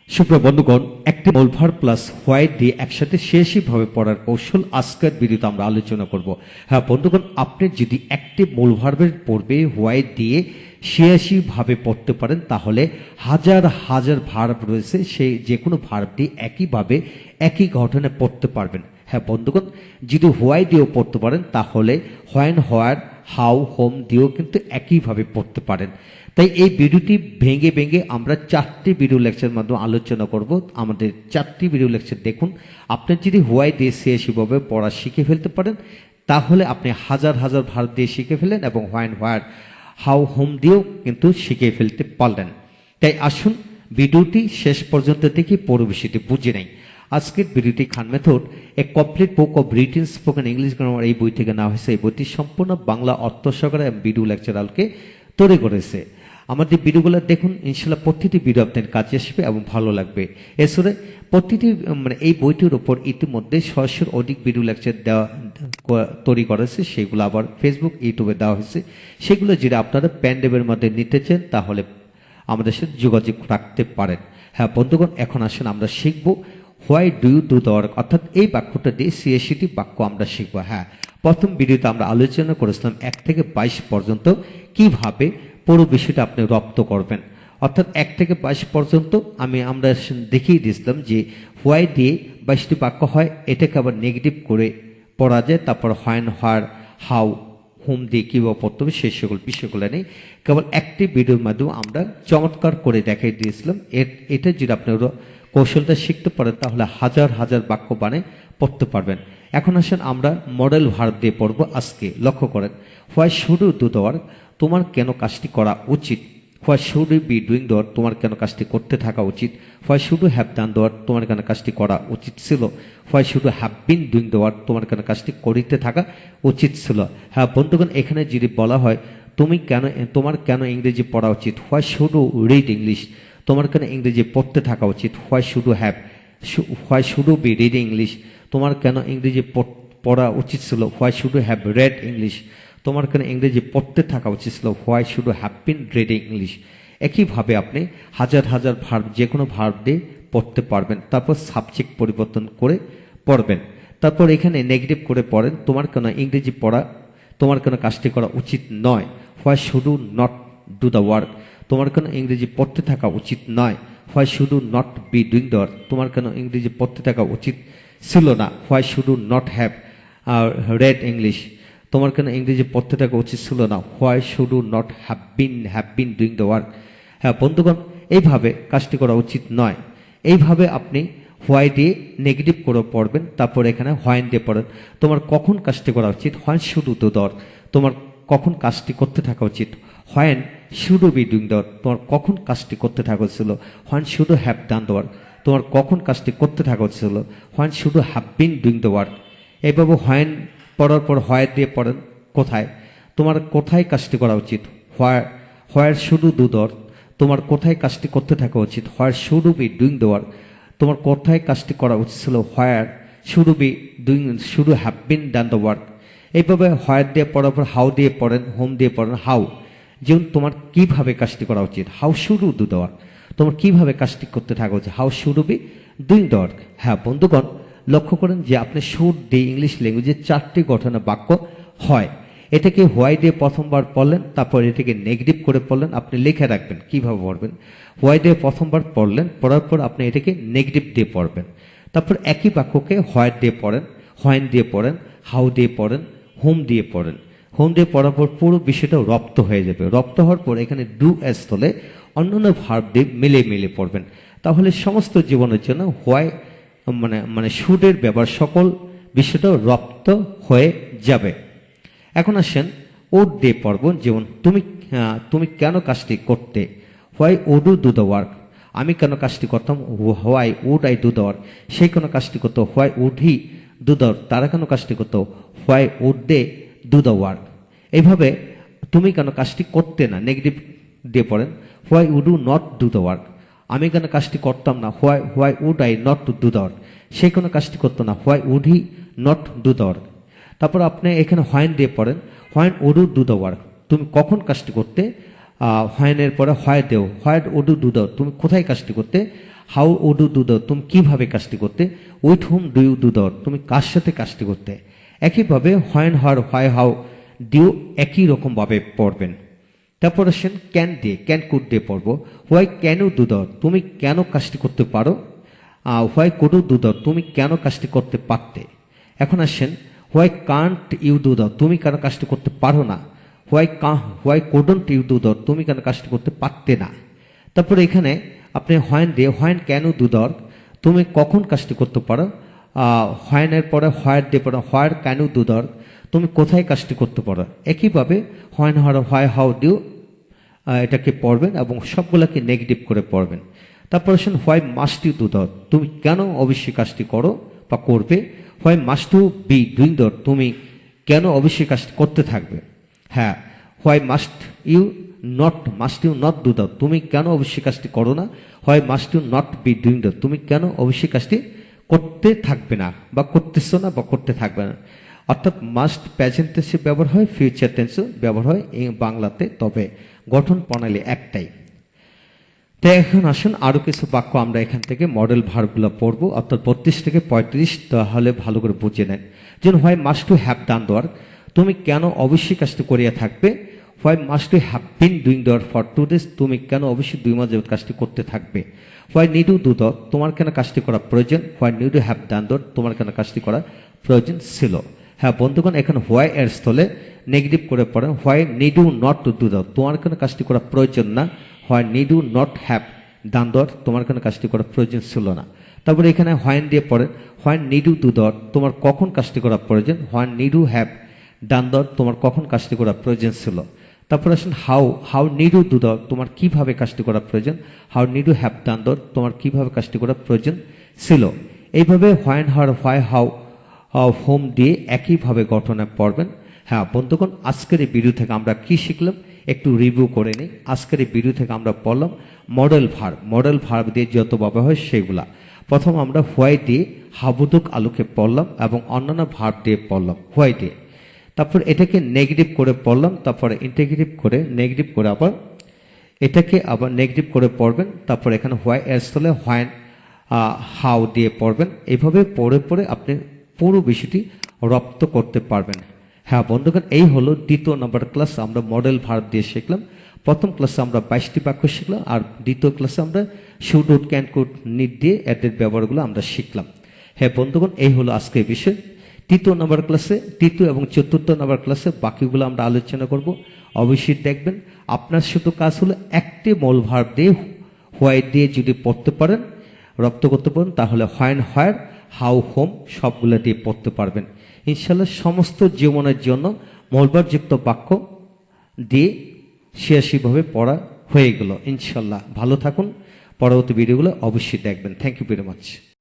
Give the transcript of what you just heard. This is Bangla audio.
সুপ্রিয় বন্ধুগণ, একটি মূল ভার্ব প্লাস হোয়াইট দিয়ে একসাথে শেষই ভাবে পড়ার কৌশল আজকের ভিডিওতে আমরা আলোচনা করব। হ্যাঁ বন্ধুগণ, আপনি যদি একটি মূল ভার্বের পূর্বে হোয়াইট দিয়ে শেষই ভাবে পড়তে পারেন তাহলে হাজার হাজার ভার্ব রয়েছে, সেই যে কোনো ভার্ব দিয়ে একইভাবে একই ঘটনায় পড়তে পারবেন। হ্যাঁ বন্ধুগণ, যদি হোয়াইট দিয়েও পড়তে পারেন তাহলে হোয়েন, হোয়ার, হাউ, হোম দিয়েও কিন্তু একইভাবে পড়তে পারেন। তাই এই ভিডিওটি ভেঙে ভেঙে আমরা 4টি ভিডিও লেকচারের মাধ্যমে আলোচনা করব। আমাদের 4টি ভিডিও লেকচার দেখুন। আপনি যদি হোয়াই দিয়ে শেষভাবে পড়া শিখে ফেলতে পারেন তাহলে আপনি হাজার হাজার ভার্ব দিয়ে শিখে ফেলেন এবং হোয়েন, হোয়ার, হাউ, হোম দিয়েও কিন্তু শিখে ফেলতে পারলেন। তাই আসুন ভিডিওটি শেষ পর্যন্ত দেখে পুরো বিষয়টি বুঝে নেই। আজকের ভিডিওটি Khan method a complete book of written spoken English grammar এই বই থেকে নেওয়া হয়েছে। এই বইটি সম্পূর্ণ বাংলা অর্থ সহকারে ভিডিও লেকচারালকে তৈরি করেছে। আমাদের ভিডিওগুলো দেখুন, ইনশাল্লাহ প্রতিটি ভিডিও আপনার কাজে আসবে এবং ভালো লাগবে। এছাড়া প্রতিটি এই বইটির উপর ইতিমধ্যে 600-এর অধিক ভিডিও লেকচার তৈরি করেছে, সেগুলো আবার ফেসবুক, ইউটিউবে দেওয়া হয়েছে। সেগুলো যদি আপনারা প্যান্ডেবের মধ্যে নিতে চান তাহলে আমাদের সাথে যোগাযোগ রাখতে পারেন। হ্যাঁ বন্ধুগণ, এখন আসেন আমরা শিখবো why do you do the work, অর্থাৎ এই বাক্যটা দিয়ে সিএসিটি বাক্য আমরা শিখবো। হ্যাঁ, প্রথম ভিডিওতে আমরা আলোচনা করেছিলাম 1 থেকে 22 পর্যন্ত কিভাবে পুরো বিষয়টা আপনি রপ্ত করবেন। অর্থাৎ 1 থেকে 22 পর্যন্ত আমরা দেখিয়ে দিয়েছিলাম যে হোয়াই দিয়ে 22টি বাক্য হয়, এটাকে আবার নেগেটিভ করে পড়া যায়। তারপর হোয়েন, হোয়ার, হাউ, হোম দিয়ে কীভাবে পড়তে হবে সেই সকল বিষয়গুলো নেই। কেবল একটি ভিডিওর মাধ্যমে আমরা চমৎকার করে দেখাই দিয়েছিলাম। এটা যদি আপনি কৌশলটা শিখতে পারেন তাহলে হাজার হাজার বাক্য বানিয়ে পড়তে পারবেন। এখন আসেন আমরা মডেল ভার্ব দিয়ে পড়বো আজকে। লক্ষ্য করেন, why should you do the work, তোমার কেন কাজটি করা উচিত। Why should you be doing the work, তোমার কেন কাজটি করতে থাকা উচিত। Why should you have done the work, তোমার কেন কাজটি করা উচিত ছিল। Why should you have been doing the work, তোমার কেন কাজটি করিতে থাকা উচিত ছিল। হ্যাঁ বন্ধুগণ, এখানে যদি বলা হয় তোমার কেন ইংরেজি পড়া উচিত, why should you read English, তোমার কেন ইংরেজি পড়তে থাকা উচিত। Why should you be reading English, তোমার কেন ইংরেজি পড়া উচিত ছিল। Why should you have read English, তোমার কেন ইংরেজি পড়তে থাকা উচিত ছিল। Why should you have been reading English. একইভাবে আপনি হাজার হাজার ভার্ব যে কোনো ভার্ব দিয়ে পড়তে পারবেন। তারপর সাবজেক্ট পরিবর্তন করে পড়বেন। তারপর এখানে নেগেটিভ করে পড়েন, তোমার কেন ইংরেজি পড়া, তোমার কেন কাজটি করা উচিত নয়। Why should you not do the work, তোমার কেন ইংরেজি পড়তে থাকা উচিত নয়। Why should you not be doing the work, তোমার কেন ইংরেজি পড়তে থাকা উচিত ছিল না। Why should you not have read English, তোমার কেন ইংরেজি পড়তে থাকা উচিত ছিল না। Why should you not have been doing the work. হ্যাঁ বন্ধুগণ, এইভাবে কাজটি করা উচিত নয়। এইভাবে আপনি হোয়াই দিয়ে নেগেটিভ করে পড়বেন। তারপর এখানে হোয়েন দিয়ে পড়েন, তোমার কখন কাজটি করা উচিত। When should you do the work, তোমার কখন কাজটি করতে থাকা উচিত। When should you be doing the work, তোমার কখন কাজটি করতে থাকা ছিল। When should you have done the work, তোমার কখন কাজটি করতে থাকা ছিল। When should you have been doing the work. এইভাবে হোয়েন পড়ার পর হোয়াই দিয়ে পড়েন, কোথায়, তোমার কোথায় কাজটি করা উচিত। Where should you do the work, তোমার কোথায় কাজটি করতে থাকা উচিত। Where should you be doing the work, তোমার কোথায় কাজটি করা উচিত ছিল। Where should you have been done the work. এইভাবে হোয়ার দিয়ে পড়ার পর হাউ দিয়ে পড়েন, হোম দিয়ে পড়েন। হাউ, যেমন তোমার কিভাবে কাজটি করা উচিত। How should you do the work, তোমার কিভাবে কাজটি করতে থাকা উচিত। How should you be doing the work. হ্যাঁ বন্ধুগণ, লক্ষ্য করেন যে আপনি শুড দিয়ে ইংলিশ ল্যাঙ্গুয়েজে 4টি গঠনের বাক্য হয়। এটাকে হোয়াই দিয়ে প্রথমবার পড়লেন, তারপর এটাকে নেগেটিভ করে পড়লেন। আপনি লিখে রাখবেন কিভাবে পড়বেন। হোয়াই দিয়ে প্রথমবার পড়লেন, পড়ার পর আপনি এটাকে নেগেটিভ দিয়ে পড়বেন। তারপর একই বাক্যকে হোয়াই দিয়ে পড়েন, হোয়েন দিয়ে পড়েন, হাউ দিয়ে পড়েন, হোম দিয়ে পড়েন। হোম দিয়ে পড়ার পর পুরো বিষয়টা রপ্ত হয়ে যাবে। রপ্ত হওয়ার পর এখানে ডু এস হলে অন্যান্য ভার্ব দিয়ে মিলে মিলে পড়বেন। তাহলে সমস্ত জীবনের জন্য হোয়াই শুডের ব্যবহার সকল বিষয়টা রপ্ত হয়ে যাবে। এখন আসেন উড দিয়ে পড়ব। যেমন তুমি কেন কাজটি করতে। Why would you do the work, আমি কেন কাজটি করতাম। Why would I do the work, সেই কেন কাজটি করতো। Why would he do the work, তারা কেন কাজটি করতো। Why would they do the work. এইভাবে তুমি কেন কাজটি করতে না, নেগেটিভ দিয়ে পড়েন। Why would you not do the work, আমি কেন কাজটি করতাম না। Why would I not do the work, সে কোনো কাজটি করতো না। Why would he not do the work. তারপর আপনি এখানে হোয়েন দিয়ে পড়েন, when would you do the work, তুমি কখন কাজটি করতে। হোয়েনের পরে হয় দেও, হোয়াট ওডু ডু দাও, তুমি কোথায় কাজটি করতে, হাউ ওডু ডু দাও, তুমি কিভাবে কাজটি করতে, with whom do you do দাও, তুমি কার সাথে কাজটি করতে। একইভাবে হোয়েন হার হয় হাউ ডিউ একই রকমভাবে পড়বেন। তারপর আসেন ক্যান দিয়ে, ক্যান কুড দিয়ে পড়বো। Why can you do that, তুমি কেন কাজটি করতে পারো। Why could you do that, তুমি কেন কাজটি করতে পারতে। এখন আসেন why can't you do that, তুমি কেন কাজটি করতে পারো না। Why couldn't you do that, তুমি কেন কাজটি করতে পারতে না। তারপরে এখানে আপনি হোয়েন দিয়ে, when can you do that, তুমি কখন কাজটি করতে পারো। হোয়েনের পরে হোয়ার দিয়ে পড়ো, where can you do that, তুমি কোথায় কাজটি করতে পারো। একইভাবে হোয়েন হার হোয়াই হাউ ডিউ এটাকে পড়বেন এবং সবগুলোকে নেগেটিভ করে পড়বেন। তারপর আসেন why must you do that, তুমি কেন অবশ্যই কাজটি করো বা করবে। Why must you be doing that, তুমি কেন অবশ্যই কাজটি করতে থাকবে। হ্যাঁ, why must you not do that, তুমি কেন অবশ্যই কাজটি করো না। Why must you not be doing that, তুমি কেন অবশ্যই কাজটি করতে থাকবে না বা করতেছো না বা করতে থাকবে না। অর্থাৎ মাস্ট প্রেজেন্ট টেন্সে ব্যবহার হয়, ফিউচার টেন্সে ব্যবহার হয় বাংলাতে, তবে গঠন প্রণালী একটাই। তো এখন আসুন আরো কিছু বাক্য আমরা এখান থেকে মডেল ভার্বগুলো পড়বো, অর্থাৎ 32 থেকে 35, তাহলে ভালো করে বুঝে নেন। যেমন why must to have done the work, তুমি কেন অবশ্যই কাজটি করিয়া থাকবে। Why must to have been doing the work for 2 days, তুমি কেন অবশ্যই 2 মাস যাবত কাজটি করতে থাকবে। Why need you do the, তোমার কেন কাজটি করা প্রয়োজন। Why need you have done the work, তোমার কেন কাজটি করা প্রয়োজন ছিল। হ্যাঁ বন্ধুগণ, এখানে হোয়াই এর স্থলে নেগেটিভ করে পড়েন, why need you not to do the, তোমার কেন কাজটি করা প্রয়োজন না। Why need you not have done the work, তোমার কেন কাজটি করা প্রয়োজন ছিল না। তারপরে এখানে হোয়াইন দিয়ে পড়েন, why need you do the work, তোমার কখন কাজটি করা প্রয়োজন। Why need you have done the work, তোমার কখন কাজটি করা প্রয়োজন ছিল। তারপর আসেন how need you do the work, তোমার কিভাবে কাজটি করা প্রয়োজন। How need you have done the work, তোমার কিভাবে কাজটি করা প্রয়োজন ছিল। এইভাবে when where why how whom দিয়ে একইভাবে গঠনে পড়বেন। হ্যাঁ বন্ধুগণ, আজকের এই ভিডিও থেকে আমরা কি শিখলাম একটু রিভিউ করে নিই। আজকের এই ভিডিও থেকে আমরা পড়লাম মডেল ভার্ব দিয়ে যত ব্যবহার হয় সেগুলা। প্রথম আমরা হোয়াই দিয়ে হাবুদুক আলুকে পড়লাম এবং অন্যান্য ভার্ব দিয়ে পড়লাম হোয়াই দিয়ে। তারপর এটাকে নেগেটিভ করে পড়লাম, তারপরে ইন্টিগ্রেটিভ করে নেগেটিভ করে আবার এটাকে আবার নেগেটিভ করে পড়বেন। তারপর এখানে হোয়াই এর স্থলে হোয়াইন হাউ দিয়ে পড়বেন। এইভাবে পড়ে পড়ে আপনি পুরো বিষয়টি রপ্ত করতে পারবেন। হ্যাঁ বন্ধুগণ, এই হলো দ্বিতীয় নম্বর ক্লাস, আমরা মডেল ভার্ব দিয়ে শিখলাম। প্রথম ক্লাসে আমরা 22টি বাক্য শিখলাম, আর দ্বিতীয় ক্লাসে আমরা should would can could need দিয়ে এদের ব্যবহারগুলো আমরা শিখলাম। হ্যাঁ বন্ধুগণ, এই হলো আজকের বিষয়। তৃতীয় নম্বর ক্লাসে, তৃতীয় এবং চতুর্থ নম্বর ক্লাসে বাকিগুলো আমরা আলোচনা করব। অবশ্যই দেখবেন। আপনার শুধু কাজ হলো একটি মূল ভার্ব দিয়ে হোয়াই দিয়ে যদি পড়তে পারেন, রপ্ত করতে পারেন, তাহলে হোয়েন হোয়ার হাউ হোম সবগুলো দিয়ে পড়তে পারবেন ইনশাল্লাহ। সমস্ত জীবনের জন্য মূলভার্বযুক্ত বাক্য দিয়ে 86ভাবে পড়া হয়ে গেল ইনশাল্লাহ। ভালো থাকুন, পরবর্তী ভিডিওগুলো অবশ্যই দেখবেন। Thank you very much.